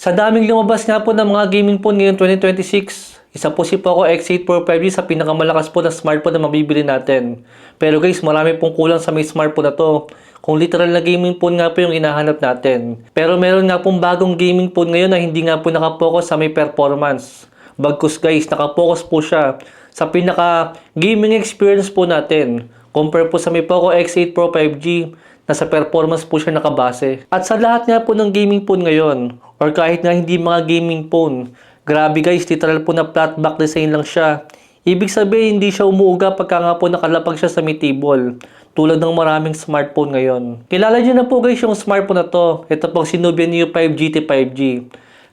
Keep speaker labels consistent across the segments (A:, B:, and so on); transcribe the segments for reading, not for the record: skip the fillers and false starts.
A: Sa daming lumabas nga po ng mga gaming phone ngayon 2026, isa po si Poco X8 Pro 5G sa pinakamalakas po na smartphone na mabibili natin. Pero guys, marami pong kulang sa may smartphone na to. Kung literal na gaming phone nga po yung hinahanap natin. Pero meron nga pong bagong gaming phone ngayon na hindi nga po nakapokus sa may performance. Bagkus guys, nakapokus po siya sa pinaka gaming experience po natin. Compare po sa may Poco X8 Pro 5G, nasa performance po siya nakabase. At sa lahat nga po ng gaming phone ngayon, or kahit nga hindi mga gaming phone, grabe guys, literal po na flat back design lang siya. Ibig sabihin, hindi siya umuuga pagka nga po nakalapag siya sa may table. Tulad ng maraming smartphone ngayon. Kilala nyo na po guys yung smartphone na to. Ito pong si Nubia Neo 5 GT 5G.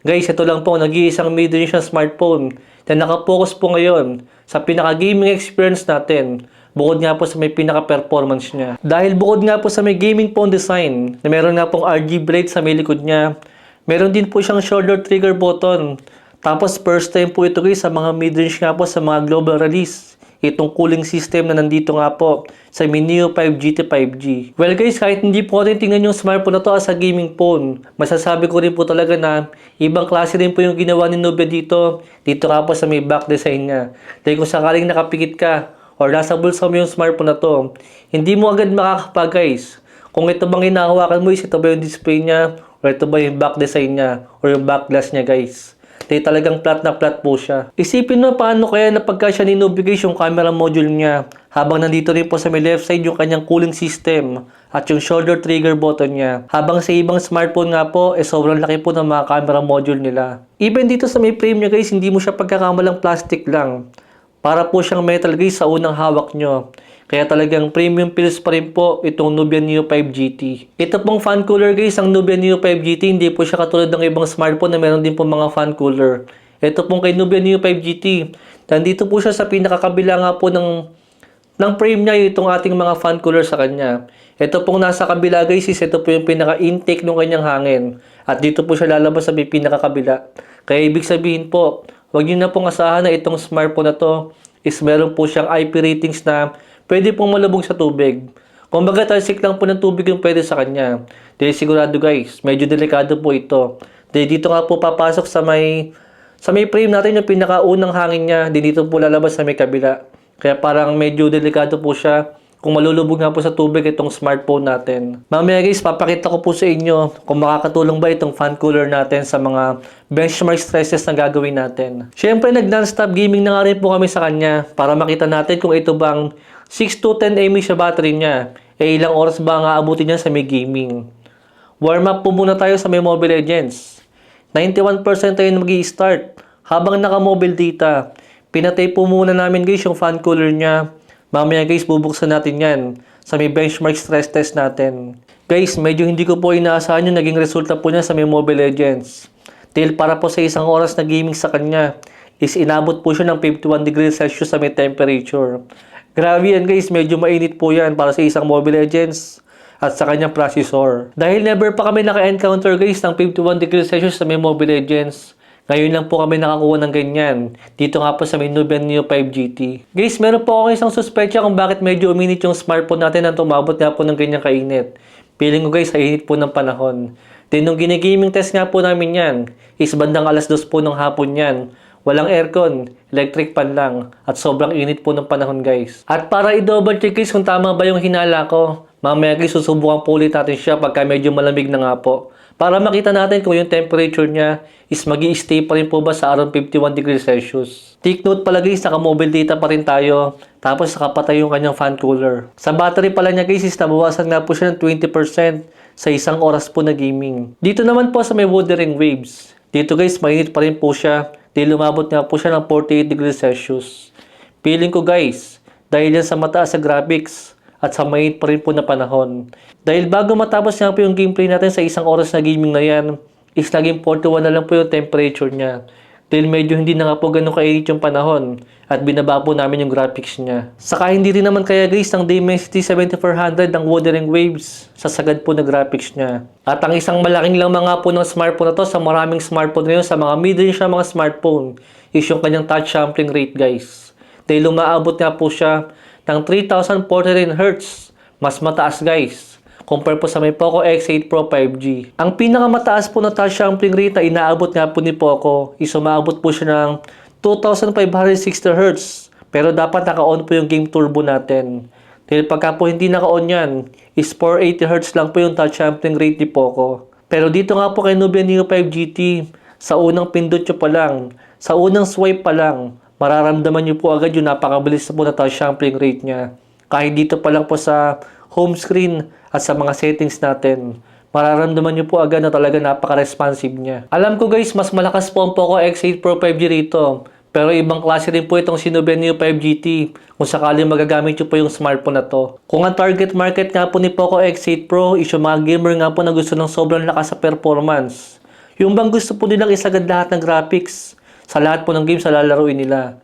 A: Guys, ito lang po, nag-iisang mid-range na smartphone na nakapokus po ngayon sa pinaka-gaming experience natin. Bukod nga po sa may pinaka-performance niya. Dahil bukod nga po sa may gaming phone design, na meron nga pong RGB light sa may likod niya, meron din po siyang shoulder trigger button. Tapos first time po ito guys sa mga mid-range nga po sa mga global release. Itong cooling system na nandito nga po sa Mi Neo 5 GT 5G. Well guys, kahit hindi po natin tingnan yung smartphone na to as a gaming phone, masasabi ko rin po talaga na ibang klase rin po yung ginawa ni Nubia dito. Dito nga po sa may back design niya. Dahil kung sakaling nakapikit ka or nasa bulsa mo yung smartphone na to, hindi mo agad makakapag guys. Kung ito bang hinahawakan mo is ito ba yung display niya or ito ba yung back design niya or yung back glass niya guys. Dahil talagang flat na flat po siya. Isipin mo paano kaya na pagka siya ninubigay yung camera module niya habang nandito rin po sa may left side yung kanyang cooling system at yung shoulder trigger button niya. Habang sa ibang smartphone nga po, sobrang laki po ng mga camera module nila. Even dito sa may frame niya guys, hindi mo siya pagkakamalang plastic lang. Para po siyang metal guys sa unang hawak nyo. Kaya talagang premium feels pa rin po itong Nubia Neo 5 GT. Ito pong fan cooler guys, ang Nubia Neo 5 GT, hindi po siya katulad ng ibang smartphone na meron din po mga fan cooler. Ito pong kay Nubia Neo 5 GT, nandito po siya sa pinakakabila nga po ng frame niya itong ating mga fan cooler sa kanya. Ito pong nasa kabila guys, ito po yung pinaka-intake ng kanyang hangin. At dito po siya lalabas sa pinakakabila. Kaya ibig sabihin po, huwag niyo na pong asahan na itong smartphone na to is meron po siyang IP ratings na pwede pong malubog sa tubig. Kung baga talsik lang po ng tubig yung pwede sa kanya. Dahil sigurado guys, medyo delikado po ito. Dahil dito nga po papasok sa may frame natin yung pinakaunang hangin niya. Dahil dito po lalabas sa may kabila. Kaya parang medyo delikado po siya kung malulubog nga po sa tubig itong smartphone natin. Mamaya guys, papakita ko po sa inyo kung makakatulong ba itong fan cooler natin sa mga benchmark stresses na gagawin natin. Siyempre, nag-non-stop gaming na nga rin po kami sa kanya para makita natin kung ito bang 6 to 10 mAh siya battery niya. Ilang oras ba nga abutin niya sa may gaming. Warm up po muna tayo sa may Mobile Legends. 91% tayo mag-i-start. Habang naka-mobile data, pinatay po muna namin guys yung fan cooler niya. Mamaya guys, bubuksan natin yan sa may benchmark stress test natin. Guys, medyo hindi ko po inaasahan yung naging resulta po niya sa may Mobile Legends. Dahil para po sa isang oras na gaming sa kanya, is inabot po siya ng 51 degrees Celsius sa may temperature. Grabe yan guys, medyo mainit po yan para sa isang Mobile Legends at sa kanyang processor. Dahil never pa kami naka-encounter guys ng 51 degrees Celsius sa may Mobile Legends. Ngayon lang po kami nakakuha ng ganyan. Dito nga po sa may Nubia Neo 5 GT. Guys, meron po ako isang suspetsya kung bakit medyo uminit yung smartphone natin nang tumabot nga po ng ganyang kainit. Feeling ko guys, sa init po ng panahon. Then nung ginigaming test nga po namin yan, is bandang alas 2 po ng hapon yan. Walang aircon, electric fan lang, at sobrang init po ng panahon guys. At para i-double check guys kung tama ba yung hinala ko, mamaya guys susubukan po ulit natin siya pagka medyo malamig na nga po. Para makita natin kung yung temperature niya is magi-stay pa rin po ba sa around 51 degrees Celsius. Take note pala guys, naka-mobile data pa rin tayo. Tapos nakapatay yung kanyang fan cooler. Sa battery pala niya guys is nabawasan nga po siya ng 20% sa isang oras po na gaming. Dito naman po sa may Wuthering Waves. Dito guys, mainit pa rin po siya. Dahil lumabot nga po siya ng 48 degrees Celsius. Feeling ko guys, dahil yan sa mataas sa graphics, at sa mainit pa rin po na panahon. Dahil bago matapos nga po yung gameplay natin sa isang oras na gaming na yan, is naging 41 na lang po yung temperature niya. Dahil medyo hindi na nga po ganun kainit yung panahon at binaba po namin yung graphics niya. Saka hindi rin naman kaya guys ng Dimensity 7400 ng Wuthering Waves sa sagad po na graphics niya. At ang isang malaking lang mga po ng smartphone na to sa maraming smartphone ngayon, sa mga mid-range na mga smartphone, is yung kanyang touch sampling rate guys. Dahil umaabot nga po siya ng 3049 Hz. Mas mataas guys. compare po sa may Poco X8 Pro 5G. Ang pinakamataas po na touch sampling rate na inaabot nga po ni Poco is umaabot po siya ng 2560 Hz. Pero dapat naka-on po yung game turbo natin. Dahil pagka po hindi naka-on yan, is 480 Hz lang po yung touch sampling rate ni Poco. Pero dito nga po kay Nubia Neo 5 GT, sa unang pindot nyo pa lang, sa unang swipe pa lang, mararamdaman nyo po agad yung napakabilis na po na touch sampling rate niya. Kahit dito pa lang po sa home screen at sa mga settings natin, mararamdaman nyo po agad na talaga napaka-responsive niya. Alam ko guys, mas malakas po ang Poco X8 Pro 5G rito. Pero ibang klase rin po itong Nubia Neo 5 GT kung sakaling magagamit nyo po yung smartphone na to. Kung ang target market nga po ni Poco X8 Pro is yung mga gamer nga po na gusto ng sobrang lakas sa performance. Yung bang gusto po nilang isagad lahat ng graphics sa lahat po ng games na lalaruin nila.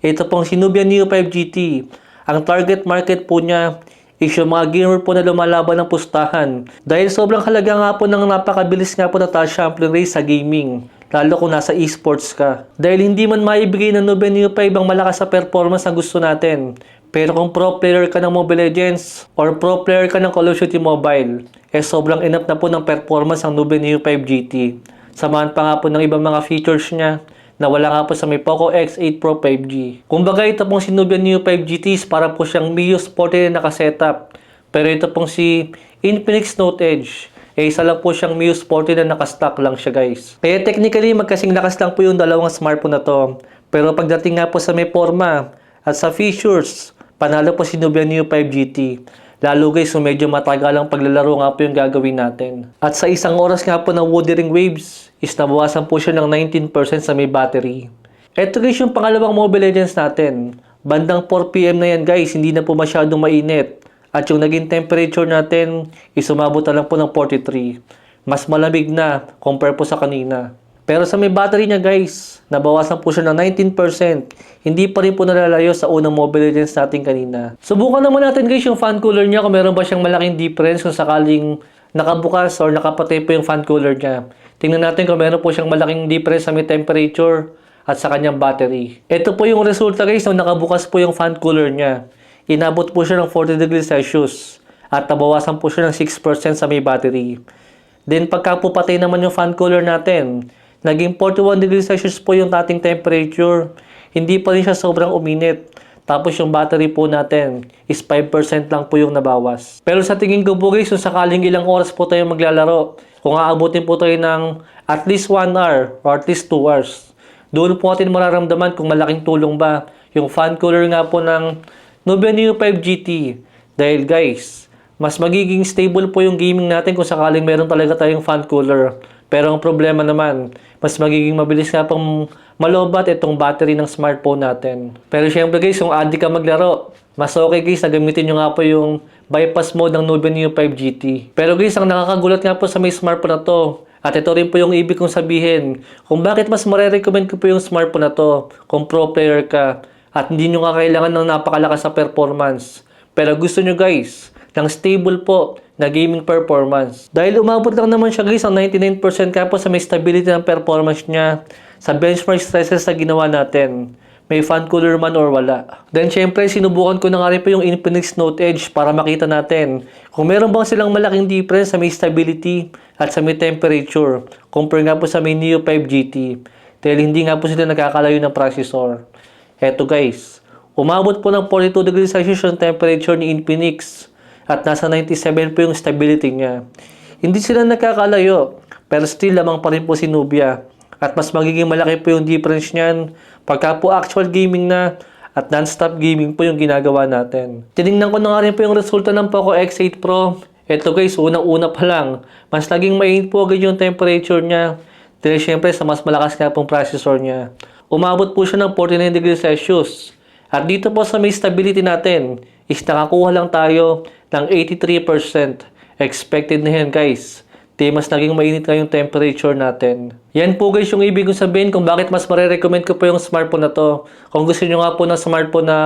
A: Ito pong Nubia Neo 5 GT. Ang target market po niya is yung mga gamer po na lumalaban ng pustahan. Dahil sobrang halaga nga po ng napakabilis nga po na touch sampling rate sa gaming. Lalo kung nasa esports ka. Dahil hindi man maibigay ng Nubia Neo 5 ang malakas sa performance na gusto natin. Pero kung pro player ka ng Mobile Legends or pro player ka ng Call of Duty Mobile, sobrang enough na po ng performance ng Nubia Neo 5 GT. Samahan pa nga po ng ibang mga features niya na wala nga po sa may Poco X8 Pro 5G. Kumbaga ito pong Nubia Neo 5 GT is para po siyang Mio Sporty na nakasetup. Pero ito pong si Infinix Note Edge, isa lang po siyang Mio Sporty na nakastock lang siya guys. Kaya technically magkasing lakas lang po yung dalawang smartphone na to. Pero pagdating nga po sa may forma at sa features, panalo po Nubia Neo 5 GT. Lalo guys, so medyo matagal ang paglalaro nga po yung gagawin natin. At sa isang oras nga po ng Wuthering Waves, is nabawasan po siya ng 19% sa may battery. Ito guys yung pangalawang Mobile Legends natin. Bandang 4 PM na yan guys, hindi na po masyadong mainit. At yung naging temperature natin is umabot na lang po ng 43. Mas malamig na compare po sa kanina. Pero sa may battery niya guys, nabawasan po siya ng 19%. Hindi pa rin po nalalayo sa unang Mobile Legends natin kanina. Subukan naman natin guys yung fan cooler niya kung meron ba siyang malaking difference kung sakaling nakabukas or nakapatay po yung fan cooler niya. Tingnan natin kung meron po siyang malaking difference sa may temperature at sa kanyang battery. Ito po yung resulta guys nung nakabukas po yung fan cooler niya. Inabot po siya ng 40 degrees Celsius at nabawasan po siya ng 6% sa may battery. Then pagka po patay naman yung fan cooler natin, naging 41 degrees Celsius po yung ating temperature. Hindi pa rin siya sobrang uminit. Tapos yung battery po natin is 5% lang po yung nabawas. Pero sa tingin ko po guys, kung sakaling ilang oras po tayo maglalaro, kung aabutin po tayo ng at least 1 hour or at least 2 hours, doon po natin mararamdaman kung malaking tulong ba yung fan cooler nga po ng Nubia Neo 5 GT. Dahil guys, mas magiging stable po yung gaming natin kung sakaling meron talaga tayong fan cooler. Pero ang problema naman, mas magiging mabilis nga pang malobat itong battery ng smartphone natin. Pero syempre guys, kung addict ka maglaro, mas okay guys na gamitin nyo nga po yung bypass mode ng Nubia Neo 5 GT. Pero guys, ang nakakagulat nga po sa may smartphone na to, at ito rin po yung ibig kong sabihin, kung bakit mas marirecommend ko po yung smartphone na to, kung pro player ka, at hindi nyo nga kailangan ng napakalakas na performance. Pero gusto nyo guys, ng stable po na gaming performance. Dahil umabot lang naman siya guys ang 99% kaya po sa may stability ng performance niya sa benchmark stresses na ginawa natin. May fan cooler man or wala. Then syempre sinubukan ko na nga rin po yung Infinix Note Edge para makita natin kung meron bang silang malaking difference sa may stability at sa may temperature compare nga po sa may Neo 5 GT. Dahil hindi nga po sila nagkakalayo ng processor. Eto guys, umabot po ng 42 degrees Celsius yung temperature ni Infinix at nasa 97 po yung stability niya. Hindi sila nagkakalayo, pero still lamang pa rin po si Nubia. At mas magiging malaki po yung difference niyan pagka po actual gaming na at non-stop gaming po yung ginagawa natin. Tinignan ko na nga rin po yung resulta ng Poco X8 Pro. Eto guys, unang-una pa lang, mas naging mainit po agad yung temperature niya. Dahil syempre sa mas malakas nga pong processor niya. Umabot po siya ng 49 degrees Celsius. At dito po sa may stability natin, is nakakuha lang tayo ng 83%. Expected na yan guys. Di mas naging mainit na yung temperature natin. Yan po guys yung ibig kong sabihin kung bakit mas marirecommend ko po yung smartphone na to. Kung gusto nyo nga po ng smartphone na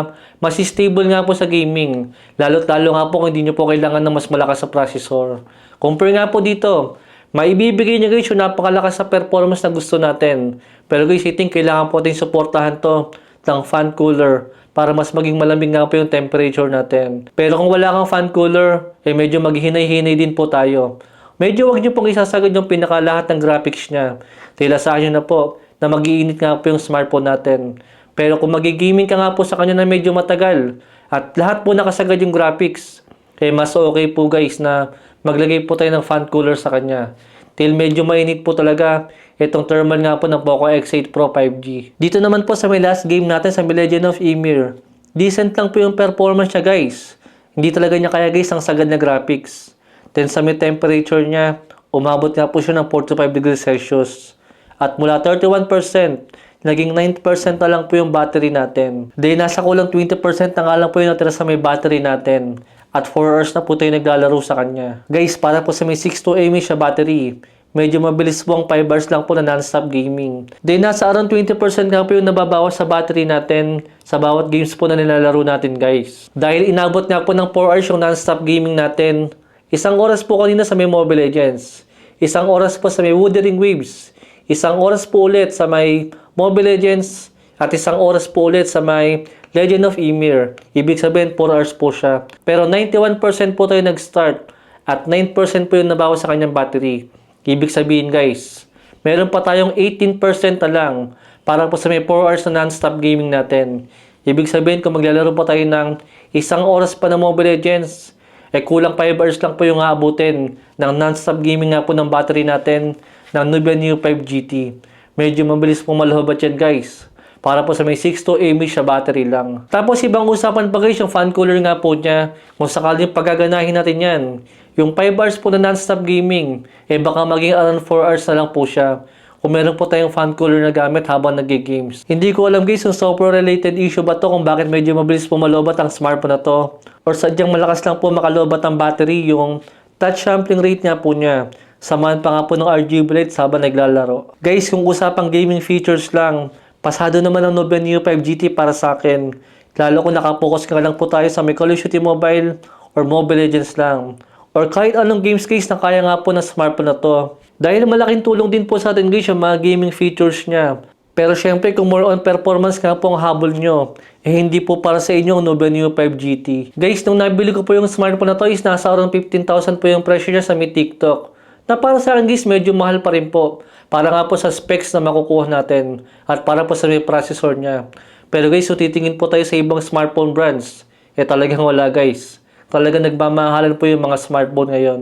A: mas stable nga po sa gaming. Lalo't lalo nga po kung hindi nyo po kailangan ng mas malakas sa processor. Compare nga po dito. Maibibigay niya guys yung napakalakas sa performance na gusto natin. Pero guys, I think kailangan po natin supportahan to ng fan cooler para mas maging malamig nga po yung temperature natin. Pero kung wala kang fan cooler, medyo maghinay-hinay din po tayo. Medyo wag nyo pong isasagad yung pinakalahat ng graphics niya. Dahil asahan nyo na po na mag-iinit nga po yung smartphone natin. Pero kung magigaming ka nga po sa kanya na medyo matagal at lahat po nakasagad yung graphics, mas okay po guys na maglagay po tayo ng fan cooler sa kanya. Till medyo mainit po talaga itong thermal nga po ng Poco X8 Pro 5G. Dito naman po sa may last game natin sa Legend of Ymir. Decent lang po yung performance niya guys. Hindi talaga niya kaya guys ang sagad na graphics. Then sa may temperature niya, umabot nga po siya ng 45 degrees Celsius. At mula 31%, naging 9% na lang po yung battery natin. Then nasa kulang 20% na nga lang po yung natira sa may battery natin. At 4 hours na po tayo naglalaro sa kanya. Guys, para po sa may 62 mAh siya battery, medyo mabilis po ang 5 hours lang po na non-stop gaming. Then nasa around 20% nga po yung nababawas sa battery natin sa bawat games po na nilalaro natin guys. Dahil inabot nga po ng 4 hours yung non-stop gaming natin, isang oras po kanina sa may Mobile Legends, isang oras po sa may Wuthering Waves, isang oras po ulit sa may Mobile Legends, at isang oras po ulit sa may Legend of Ymir. Ibig sabihin 4 hours po siya. Pero 91% po tayo nag-start at 9% po yung nabawas sa kanyang battery. Ibig sabihin guys, meron pa tayong 18% na lang para po sa may 4 hours na non-stop gaming natin. Ibig sabihin kung maglalaro pa tayo ng isang oras pa ng Mobile Legends, kulang 5 hours lang po yung aabutin ng non-stop gaming nga po ng battery natin ng Nubia Neo 5 GT. Medyo mabilis po malahobat yan guys. Para po sa may 62 mAh siya battery lang. Tapos ibang usapan pa guys yung fan cooler nga po niya. Kung sakaling pagaganahin natin yan, yung 5 hours po na non-stop gaming, baka maging around 4 hours na lang po siya. Kung meron po tayong fan cooler na gamit habang nag-games. Hindi ko alam guys yung software related issue ba to kung bakit medyo mabilis po malobat ang smartphone na to. Or sadyang malakas lang po makalobat ang battery yung touch sampling rate nga po niya. Samahan pa nga po ng RGB lights habang naglalaro. Guys, kung usapang gaming features lang, pasado naman ang Nubia Neo 5 GT para sa akin. Lalo kung nakapokus ka lang po tayo sa may Call of Duty Mobile or Mobile Legends lang. Or kahit anong games case na kaya nga po ng smartphone na to. Dahil malaking tulong din po sa atin guys yung mga gaming features niya. Pero syempre kung more on performance nga po ang habol nyo, hindi po para sa inyo ang Nubia Neo 5 GT. Guys, nung nabili ko po yung smartphone na to is nasa around 15,000 po yung presyo niya sa may TikTok. Na para sa akin guys, medyo mahal pa rin po. Para nga po sa specs na makukuha natin. At para po sa may processor niya. Pero guys, so titingin po tayo sa ibang smartphone brands. Talagang wala guys. Talagang nagmamahalan po yung mga smartphone ngayon.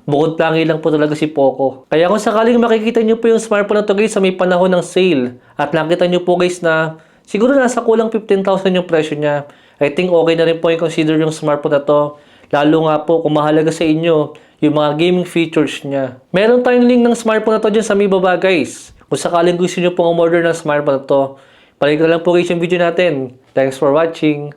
A: Bukod plangi lang po talaga si Poco. Kaya kung sakaling makikita nyo po yung smartphone na to guys sa may panahon ng sale. At nakita nyo po guys na siguro nasa kulang 15,000 yung presyo niya. I think okay na rin po yung consider yung smartphone na to. Lalo nga po kung mahalaga sa inyo yung mga gaming features niya. Meron tayong link ng smartphone na to dyan sa may baba guys. Kung sakaling gusto nyo pong umorder ng smartphone na to, balik na lang po guys yung video natin. Thanks for watching.